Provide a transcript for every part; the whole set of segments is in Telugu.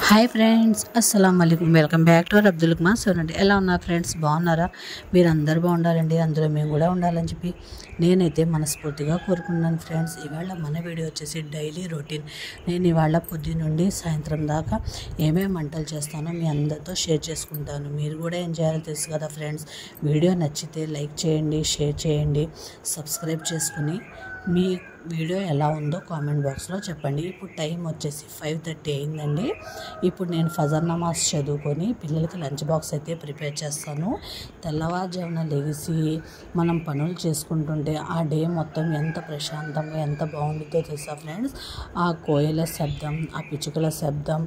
హాయ్ ఫ్రెండ్స్, అస్సలం వాలేకుమ్. Welcome back to Abdul Kumar సోనండి. ఎలా ఉన్నారు ఫ్రెండ్స్? బాగున్నారా? మీరు అందరూ బాగుండాలండి, అందులో మేము కూడా ఉండాలని చెప్పి నేనైతే మనస్ఫూర్తిగా కోరుకున్నాను ఫ్రెండ్స్. ఇవాళ మన వీడియో వచ్చేసి డైలీ రొటీన్. నేను ఇవాళ పొద్దున్న నుండి సాయంత్రం దాకా ఏమేమి వంటలు చేస్తానో మీ అందరితో షేర్ చేసుకుంటాను. మీరు కూడా ఏం చేయాలో తెలుసు కదా ఫ్రెండ్స్. వీడియో నచ్చితే లైక్ చేయండి, షేర్ చేయండి, సబ్స్క్రైబ్ చేసుకుని మీ వీడియో ఎలా ఉందో కామెంట్ బాక్స్లో చెప్పండి. ఇప్పుడు టైం వచ్చేసి 5:30 అయిందండి. ఇప్పుడు నేను ఫజర్ నమాజ్ చదువుకొని పిల్లలకి లంచ్ బాక్స్ అయితే ప్రిపేర్ చేస్తాను. తెల్లవారుజామున లెగిసి మనం పనులు చేసుకుంటుంటే ఆ డే మొత్తం ఎంత ప్రశాంతంగా ఎంత బాగుంటుందో తెలుసా ఫ్రెండ్స్. ఆ కోయల శబ్దం, ఆ పిచ్చుకల శబ్దం,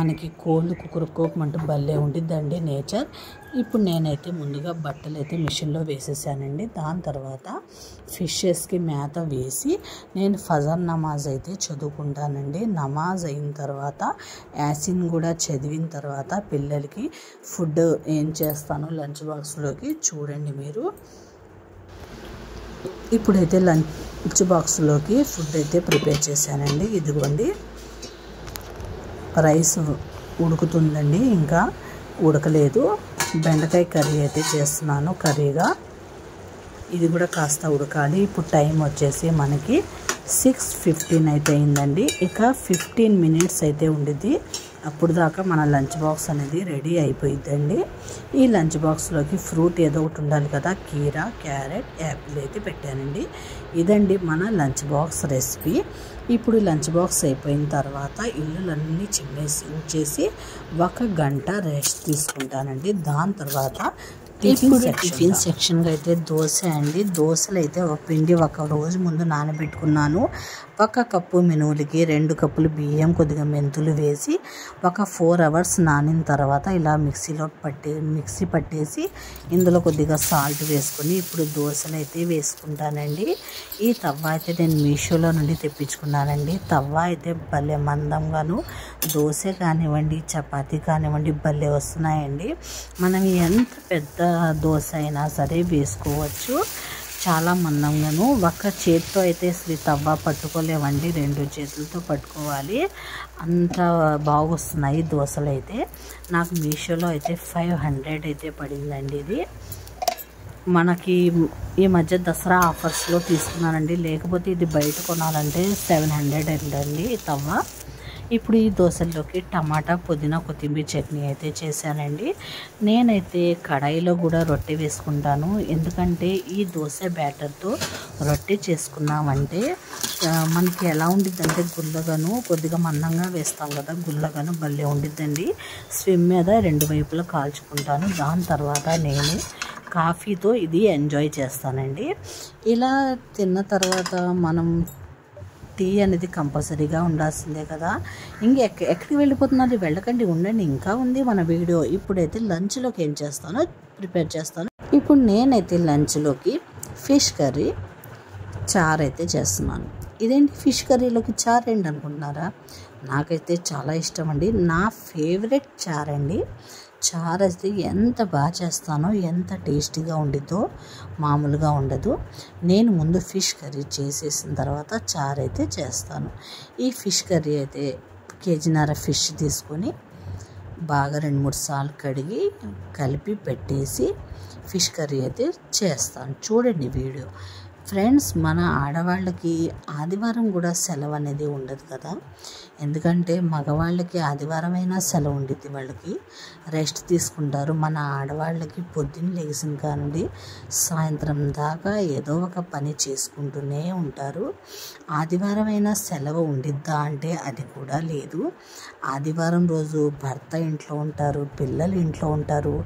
మనకి కోళ్ళు కుకురుకోమంటూ భలే ఉండిద్దండి నేచర్. ఇప్పుడు నేనైతే ముందుగా బట్టలు అయితే మిషన్లో వేసేసానండి. దాని తర్వాత ఫిషెస్కి మేత వేసి నేను ఫజర్ నమాజ్ అయితే చదువుకుంటానండి. నమాజ్ అయిన తర్వాత యాసిన్ కూడా చదివిన తర్వాత పిల్లలకి ఫుడ్ ఏం చేస్తానో లంచ్ బాక్స్లోకి చూడండి మీరు. ఇప్పుడైతే లంచ్ బాక్స్లోకి ఫుడ్ అయితే ప్రిపేర్ చేశానండి. ఇదిగోండి, రైస్ ఉడుకుతుందండి, ఇంకా ఉడకలేదు. బెండకాయ కర్రీ అయితే చేస్తున్నాను కర్రీగా. ఇది కూడా కాస్త ఉడకాలి. ఇప్పుడు టైం వచ్చేసి మనకి 6:15 అయితే అయిందండి. ఇక 15 మినిట్స్ అయితే ఉండిద్ది. అప్పుడు దాకా మన లంచ్ బాక్స్ అనేది రెడీ అయిపోయిద్దండి. ఈ లంచ్ బాక్స్లోకి ఫ్రూట్ ఏదో ఒకటి ఉండాలి కదా. కీరా, క్యారెట్, యాపిల్ అయితే పెట్టానండి. ఇదండి మన లంచ్ బాక్స్ రెసిపీ. ఇప్పుడు లంచ్ బాక్స్ అయిపోయిన తర్వాత ఇల్లులన్నీ చిమ్మేసి ఉంచేసి 1 గంట రెస్ట్ తీసుకుంటానండి. దాని తర్వాత టిఫిన్ సెక్షన్గా అయితే దోశ అండి. దోశలు అయితే ఒక పిండి ఒక రోజు ముందు నానబెట్టుకున్నాను. 1 కప్పు మినువులకి 2 కప్పులు బియ్యం, కొద్దిగా మెంతులు వేసి ఒక 4 అవర్స్ నానిన తర్వాత ఇలా మిక్సీ పట్టేసి ఇందులో కొద్దిగా సాల్ట్ వేసుకొని ఇప్పుడు దోశలు అయితే వేసుకుంటానండి. ఈ తవ్వ అయితే నేను మీషోలో నుండి తెప్పించుకున్నానండి. తవ్వ అయితే భలే మందంగాను దోశ కానివ్వండి, చపాతీ కానివ్వండి భలే వస్తున్నాయండి. మనం ఎంత పెద్ద దోశ అయినా సరే వేసుకోవచ్చు. చాలా మందంగాను. ఒక చేతితో అయితే తవ్వ పట్టుకోలేవండి, 2 చేతులతో పట్టుకోవాలి. అంత బాగొస్తున్నాయి దోశలు అయితే. నాకు మీషోలో అయితే 500 అయితే పడిందండి. ఇది మనకి ఈ మధ్య దసరా ఆఫర్స్లో తీసుకున్నానండి. లేకపోతే ఇది బయట కొనాలంటే 700 అండి తవ్వ. ఇప్పుడు ఈ దోశల్లోకి టమాటా, పుదీనా, కొత్తిమీర చట్నీ అయితే చేశానండి. నేనైతే కడాయిలో కూడా రొట్టె వేసుకుంటాను. ఎందుకంటే ఈ దోశ బ్యాటర్తో రొట్టె చేసుకున్నామంటే మనకి ఎలా ఉండిద్దంటే గుల్లగాను, కొద్దిగా మందంగా వేస్తాం కదా, గుల్లగాను భలే ఉండిద్దండి. స్విమ్ మీద 2 వైపులా కాల్చుకుంటాను. దాని తర్వాత నేను కాఫీతో ఇది ఎంజాయ్ చేస్తానండి. ఇలా తిన్న తర్వాత మనం టీ అనేది కంపల్సరీగా ఉండాల్సిందే కదా. ఎక్కడికి వెళ్ళిపోతున్నారు? వెళ్ళకండి, ఉండండి, ఇంకా ఉంది మన వీడియో. ఇప్పుడైతే లంచ్లోకి ఏం చేస్తానో ప్రిపేర్ చేస్తాను. ఇప్పుడు నేనైతే లంచ్లోకి ఫిష్ కర్రీ, చారు అయితే చేస్తున్నాను. ఇదేంటి ఫిష్ కర్రీలోకి చారు ఏంటి అనుకుంటున్నారా? నాకైతే చాలా ఇష్టం అండి. నా ఫేవరెట్ చారు అండి. చారు అయితే ఎంత బాగా చేస్తానో, ఎంత టేస్టీగా ఉండిద్దో మామూలుగా ఉండదు. నేను ముందు ఫిష్ కర్రీ చేసేసిన తర్వాత చారు అయితే చేస్తాను. ఈ ఫిష్ కర్రీ అయితే 1.5 kg ఫిష్ తీసుకొని బాగా 2-3 సార్లు కడిగి కలిపి పెట్టేసి ఫిష్ కర్రీ అయితే చేస్తాను. చూడండి వీడియో ఫ్రెండ్స్. మన ఆడవాళ్ళకి ఆదివారం కూడా సెలవు అనేది ఉండదు కదా. ఎందుకంటే మగవాళ్ళకి ఆదివారం అయినా సెలవు ఉండిద్ది, వాళ్ళకి రెస్ట్ తీసుకుంటారు. మన ఆడవాళ్ళకి పొద్దున్న లెగిసిన కానుండి సాయంత్రం దాకా ఏదో ఒక పని చేసుకుంటూనే ఉంటారు. ఆదివారం అయినా సెలవు ఉండిద్దా అంటే అది కూడా లేదు. ఆదివారం రోజు భర్త ఇంట్లో ఉంటారు, పిల్లలు ఇంట్లో ఉంటారు.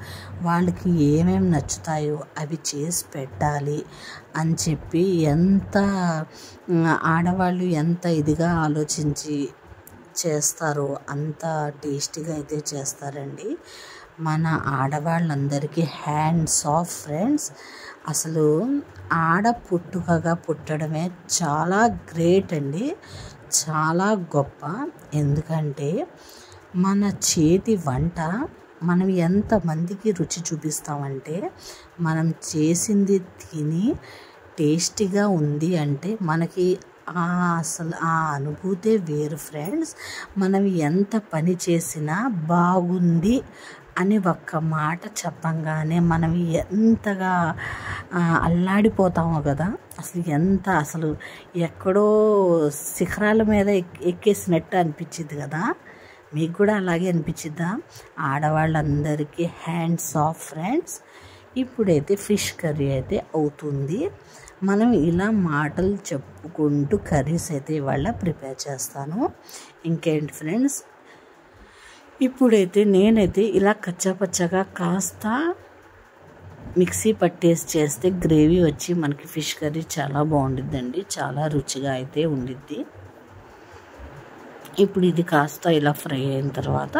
వాళ్ళకి ఏమేమి నచ్చుతాయో అవి చేసి పెట్టాలి అని చెప్పి ఆడవాళ్ళు ఎంత ఇదిగా ఆలోచించి చేస్తారో అంత టేస్టీగా అయితే చేస్తారండి. మన ఆడవాళ్ళందరికీ హ్యాండ్స్ ఆఫ్ ఫ్రెండ్స్. అసలు ఆడ పుట్టుకగా పుట్టడమే చాలా గ్రేట్ అండి, చాలా గొప్ప. ఎందుకంటే మన చేతి వంట మనం ఎంతమందికి రుచి చూపిస్తామంటే, మనం చేసింది తిని టేస్టీగా ఉంది అంటే మనకి అసలు ఆ అనుభూతే వేరు ఫ్రెండ్స్. మనం ఎంత పని చేసినా బాగుంది అని ఒక్క మాట చెప్పంగానే మనం ఎంతగా అల్లాడిపోతామో కదా. అసలు ఎక్కడో శిఖరాల మీద ఎక్కేసినట్టు అనిపించింది కదా. మీకు కూడా అలాగే అనిపించిద్దా? ఆడవాళ్ళందరికీ హ్యాండ్స్ ఆఫ్ ఫ్రెండ్స్. ఇప్పుడైతే ఫిష్ కర్రీ అయితే అవుతుంది. మనం ఇలా మాటలు చెప్పుకుంటూ కర్రీస్ అయితే ఇవాళ ప్రిపేర్ చేస్తాను. ఇంకేంటి ఫ్రెండ్స్, ఇప్పుడైతే నేనైతే ఇలా కచ్చాపచ్చగా కాస్త మిక్సీ పట్టేసి చేస్తే గ్రేవీ వచ్చి మనకి ఫిష్ కర్రీ చాలా బాగుండిద్దండి, చాలా రుచిగా అయితే ఉండిద్ది. ఇప్పుడు ఇది కాస్త ఇలా ఫ్రై అయిన తర్వాత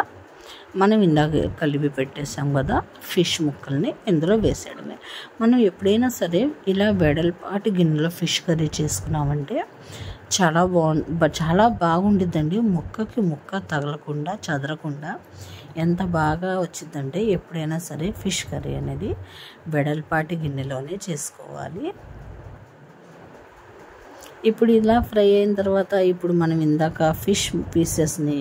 మనం ఇందాక కలిపి పెట్టేసాం కదా ఫిష్ ముక్కల్ని ఇందులో వేసేయడమే. మనం ఎప్పుడైనా సరే ఇలా వెడల్పాటి గిన్నెలో ఫిష్ కర్రీ చేసుకున్నామంటే చాలా బాగుండిద్దండి. ముక్కకి ముక్క తగలకుండా చెదరకుండా ఎంత బాగా వచ్చిందంటే ఎప్పుడైనా సరే ఫిష్ కర్రీ అనేది వెడల్పాటి గిన్నెలోనే చేసుకోవాలి. ఇప్పుడు ఇలా ఫ్రై అయిన తర్వాత ఇప్పుడు మనం ఇందాక ఫిష్ పీసెస్ని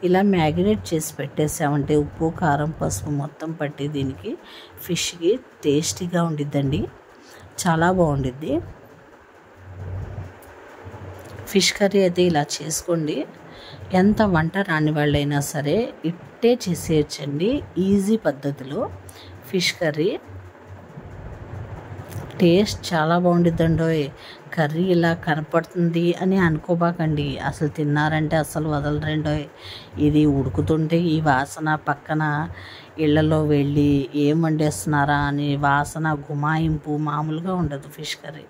ఇలా మ్యారినేట్ చేసి పెట్టేసామంటే ఉప్పు కారం పసుపు మొత్తం పట్టి దీనికి ఫిష్కి టేస్టీగా ఉండిద్దండి, చాలా బాగుండిద్ది. ఫిష్ కర్రీ అయితే ఇలా చేసుకోండి. ఎంత వంట రాని వాళ్ళైనా సరే ఇట్టే చేసేయచ్చండి, ఈజీ పద్ధతిలో. ఫిష్ కర్రీ టేస్ట్ చాలా బాగుండిద్దండోయ్. కర్రీ ఇలా కనపడుతుంది అని అనుకోబాకండి, అసలు తిన్నారంటే అసలు వదలరండోయ్. ఇది ఉడుకుతుంటే ఈ వాసన పక్కన ఇళ్లలో వెళ్ళి ఏం వండేస్తున్నారా అని వాసన గుమాయింపు మామూలుగా ఉండదు. ఫిష్ కర్రీ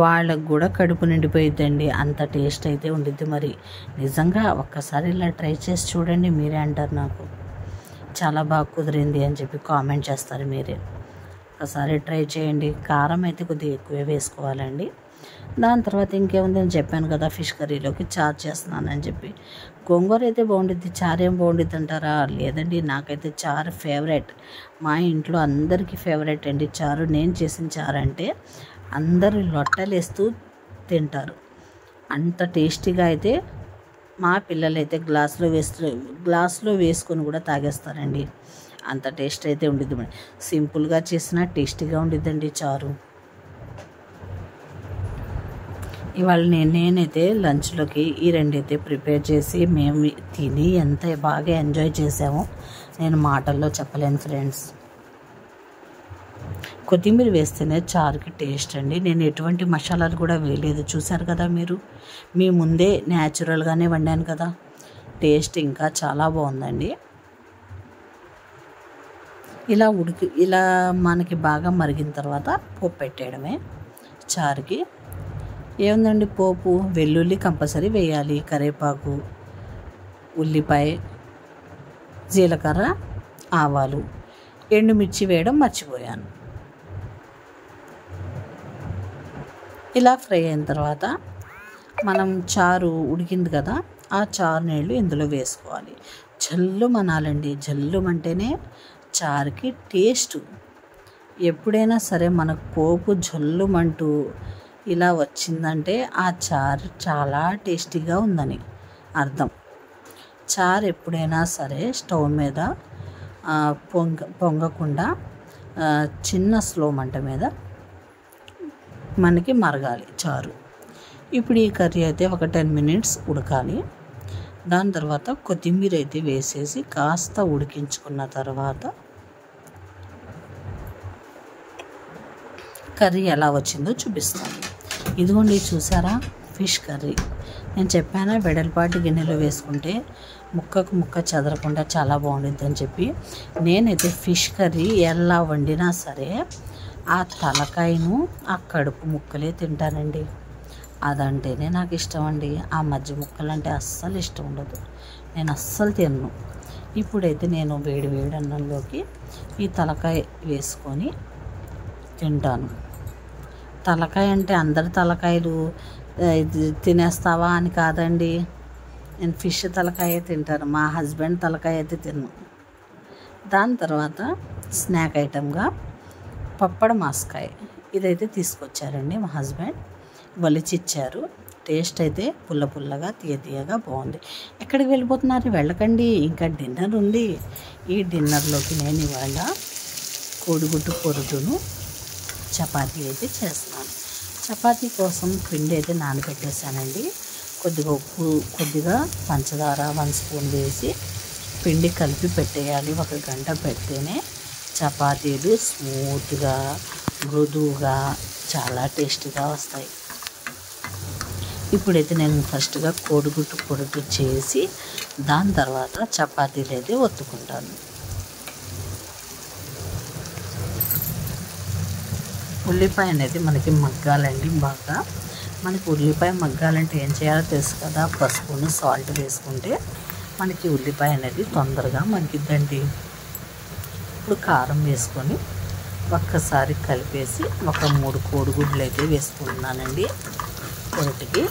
వాళ్ళకు కూడా కడుపు నిండిపోయిద్దండి, అంత టేస్ట్ అయితే ఉండిద్ది. మరి నిజంగా ఒక్కసారి ఇలా ట్రై చేసి చూడండి, మీరే అంటారు నాకు చాలా బాగా కుదిరింది అని చెప్పి కామెంట్ చేస్తారు మీరే. ఒకసారి ట్రై చేయండి. కారం అయితే కొద్దిగా ఎక్కువే వేసుకోవాలండి. దాని తర్వాత ఇంకేముంది అని చెప్పాను కదా, ఫిష్ కర్రీలోకి చారు చేస్తున్నానని చెప్పి. గోంగూర అయితే బాగుండిద్ది, చారు ఏం బాగుండిద్ది అంటారా? లేదండి, నాకైతే చారు ఫేవరెట్. మా ఇంట్లో అందరికీ ఫేవరెట్ అండి చారు. నేను చేసిన చారు అంటే అందరూ లొట్టలేస్తూ తింటారు, అంత టేస్టీగా అయితే. మా పిల్లలైతే గ్లాస్లో వేసుకొని కూడా తాగేస్తారండి, అంత టేస్ట్ అయితే ఉండిద్ది. మరి సింపుల్గా చేసినా టేస్టీగా ఉండిద్దండి చారు. ఇవాళ నేనైతే లంచ్లోకి ఈ రెండైతే ప్రిపేర్ చేసి మేము తిని ఎంత బాగా ఎంజాయ్ చేసామో నేను మాటల్లో చెప్పలేను ఫ్రెండ్స్. కొత్తిమీర వేస్తేనే చారుకి టేస్ట్ అండి. నేను ఎటువంటి మసాలాలు కూడా వేయలేదు, చూసారు కదా మీరు. మీ ముందే న్యాచురల్గానే వండాను కదా, టేస్ట్ ఇంకా చాలా బాగుందండి. ఇలా మనకి బాగా మరిగిన తర్వాత పోపు పెట్టేయడమే చారుకి. ఏముందండి పోపు, వెల్లుల్లి కంపల్సరీ వేయాలి, కరివేపాకు, ఉల్లిపాయ, జీలకర్ర, ఆవాలు, ఎండుమిర్చి వేయడం మర్చిపోయాను. ఇలా ఫ్రై అయిన తర్వాత మనం చారు ఉడికింది కదా, ఆ చారు నీళ్ళు ఇందులో వేసుకోవాలి. జల్లుమనాలండి, జల్లుమంటేనే చారుకి టేస్ట్. ఎప్పుడైనా సరే మనకు పోపు జల్లుమంటూ ఇలా వచ్చిందంటే ఆ చారు చాలా టేస్టీగా ఉందని అర్థం. చారు ఎప్పుడైనా సరే స్టవ్ మీద పొంగకుండా చిన్న స్లో మంట మీద మనకి మరగాలి చారు. ఇప్పుడు ఈ కర్రీ అయితే ఒక 10 minutes ఉడకాలి. దాని తర్వాత కొత్తిమీర అయితే వేసేసి కాస్త ఉడికించుకున్న తర్వాత కర్రీ ఎలా వచ్చిందో చూపిస్తాను. ఇదిగోండి చూసారా ఫిష్ కర్రీ. నేను చెప్పానా వెడల్పాటి గిన్నెలో వేసుకుంటే ముక్కకు ముక్క చెదరకుండా చాలా బాగుంటుంది అని చెప్పి. నేనైతే ఫిష్ కర్రీ ఎలా వండినా సరే ఆ తలకాయను ఆ కడుపు ముక్కలే తింటానండి. అదంటేనే నాకు ఇష్టం అండి. ఆ మధ్య ముక్కలు అంటే అస్సలు ఇష్టం ఉండదు, నేను అస్సలు తినను. ఇప్పుడైతే నేను వేడి వేడి అన్నంలోకి ఈ తలకాయ వేసుకొని తింటాను. తలకాయ అంటే అందరి తలకాయలు తినేస్తావా అని కాదండి, నేను ఫిష్ తలకాయ తింటాను, మా హస్బెండ్ తలకాయ అయితే తిన్ను. దాని తర్వాత స్నాక్ ఐటమ్గా పప్పడ మాస్కాయ. ఇదైతే తీసుకొచ్చారండి మా హస్బెండ్, వలిచిచ్చారు. టేస్ట్ అయితే పుల్ల పుల్లగా తీయగా బాగుంది. ఎక్కడికి వెళ్ళిపోతున్నారు? వెళ్ళకండి, ఇంకా డిన్నర్ ఉంది. ఈ డిన్నర్లోకి నేను ఇవాళ కోడిగుడ్డు పొరుటును చపాతీ అయితే చేస్తున్నాను. చపాతీ కోసం పిండి అయితే నానబెట్టేసానండి. కొద్దిగా ఉప్పు, కొద్దిగా పంచదార 1 స్పూన్ వేసి పిండి కలిపి పెట్టేయాలి. 1 గంట పెడితేనే చపాతీలు స్మూత్గా, మృదువుగా, చాలా టేస్టీగా వస్తాయి. ఇప్పుడైతే నేను ఫస్ట్గా కోడిగుడ్డు పొరుటు చేసి దాని తర్వాత చపాతీలు అయితే ఒత్తుకుంటాను. ఉల్లిపాయ అనేది మనకి మగ్గాలండి బాగా. మనకి ఉల్లిపాయ మగ్గాలంటే ఏం చేయాలో తెలుసు కదా, పసుపును సాల్ట్ వేసుకుంటే మనకి ఉల్లిపాయ అనేది తొందరగా మగ్గిద్దండి. ఇప్పుడు కారం వేసుకొని ఒక్కసారి కలిపేసి 3 కోడిగుడ్లు అయితే వేసుకుంటున్నానండి పొరటికి.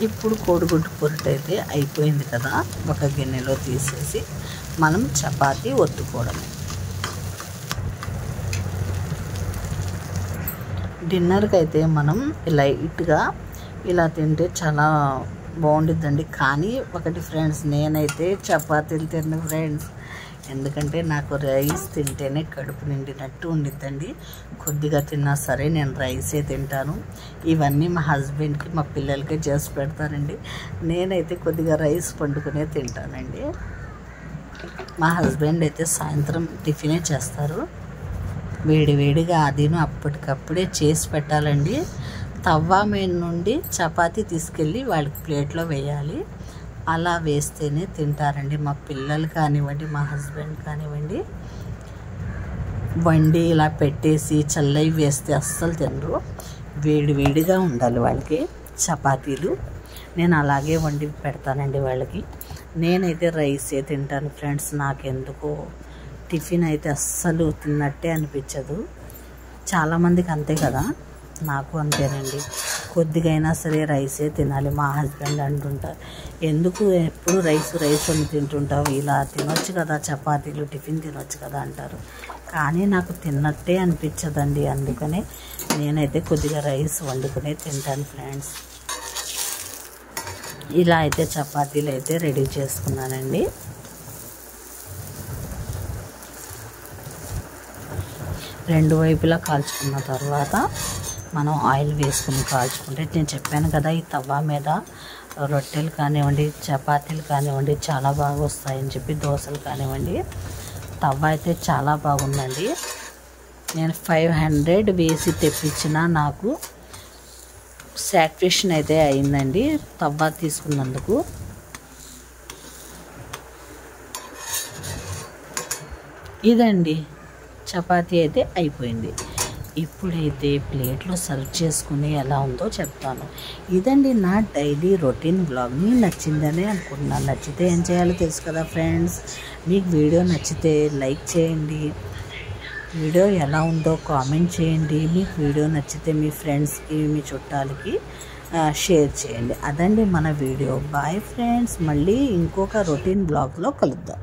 ఇప్పుడు కోడిగుడ్డు పొరటు అయితే అయిపోయింది కదా, ఒక గిన్నెలో తీసేసి మనం చపాతీ ఒత్తుకోవడమే. డిన్నర్కి అయితే మనం లైట్గా ఇలా తింటే చాలా బాగుండిద్దండి. కానీ ఒకటి ఫ్రెండ్స్, నేనైతే చపాతీలు తిన్న ఫ్రెండ్స్, ఎందుకంటే నాకు రైస్ తింటేనే కడుపు నిండినట్టు ఉండిద్దండి. కొద్దిగా తిన్నా సరే నేను రైసే తింటాను. ఇవన్నీ మా హస్బెండ్కి, మా పిల్లలకే చేసి పెడతానండి. నేనైతే కొద్దిగా రైస్ వండుకునే తింటానండి. మా హస్బెండ్ అయితే సాయంత్రం టిఫినే చేస్తారు. వేడివేడిగా అదిను అప్పటికప్పుడే చేసి పెట్టాలండి. తవ్వ మీద నుండి చపాతీ తీసుకెళ్ళి వాళ్ళకి ప్లేట్లో వేయాలి. అలా వేస్తేనే తింటారండి మా పిల్లలు కానివ్వండి, మా హస్బెండ్ కానివ్వండి. వండి ఇలా పెట్టేసి చల్లవి వేస్తే అస్సలు తినరు. వేడివేడిగా ఉండాలి వాళ్ళకి చపాతీలు. నేను అలాగే వండి పెడతానండి వాళ్ళకి. నేనైతే రైసే తింటాను ఫ్రెండ్స్. నాకెందుకో టిఫిన్ అయితే అస్సలు తిన్నట్టే అనిపించదు. చాలామందికి అంతే కదా, నాకు అంతేనండి. కొద్దిగా అయినా సరే రైసే తినాలి. మా హస్బెండ్ అంటుంటారు, ఎందుకు ఎప్పుడు రైస్ అని తింటుంటావు, ఇలా తినొచ్చు కదా, చపాతీలు టిఫిన్ తినొచ్చు కదా అంటారు. కానీ నాకు తిన్నట్టే అనిపించదండి. అందుకనే నేనైతే కొద్దిగా రైస్ వండుకునే తింటాను ఫ్రెండ్స్. ఇలా అయితే చపాతీలు అయితే రెడీ చేసుకున్నానండి. రెండు వైపులా కాల్చుకున్న తర్వాత మనం ఆయిల్ వేసుకుని కాల్చుకుంటే, నేను చెప్పాను కదా ఈ తవ్వ మీద రొట్టెలు కానివ్వండి, చపాతీలు కానివ్వండి చాలా బాగా వస్తాయని చెప్పి, దోశలు కానివ్వండి. తవ్వ అయితే చాలా బాగుందండి. నేను 500 వేసి తెప్పించిన నాకు సాటిస్ఫాక్షన్ అయితే అయిందండి తవ్వ తీసుకున్నందుకు. ఇదండి చపాతీ అయితే అయిపోయింది. ఇప్పుడైతే ప్లేట్లో సర్వ్ చేసుకుని ఎలా ఉందో చెప్తాను. ఇదండి నా డైలీ రొటీన్ బ్లాగ్. మీకు నచ్చిందని అనుకుంటున్నాను. నచ్చితే ఏం చేయాలో తెలుసు కదా ఫ్రెండ్స్. మీకు వీడియో నచ్చితే లైక్ చేయండి. వీడియో ఎలా ఉందో కామెంట్ చేయండి. మీకు వీడియో నచ్చితే మీ ఫ్రెండ్స్కి, మీ చుట్టాలకి షేర్ చేయండి. అదండి మన వీడియో. Bye friends. మళ్ళీ ఇంకొక రొటీన్ బ్లాగ్లో కలుద్దాం.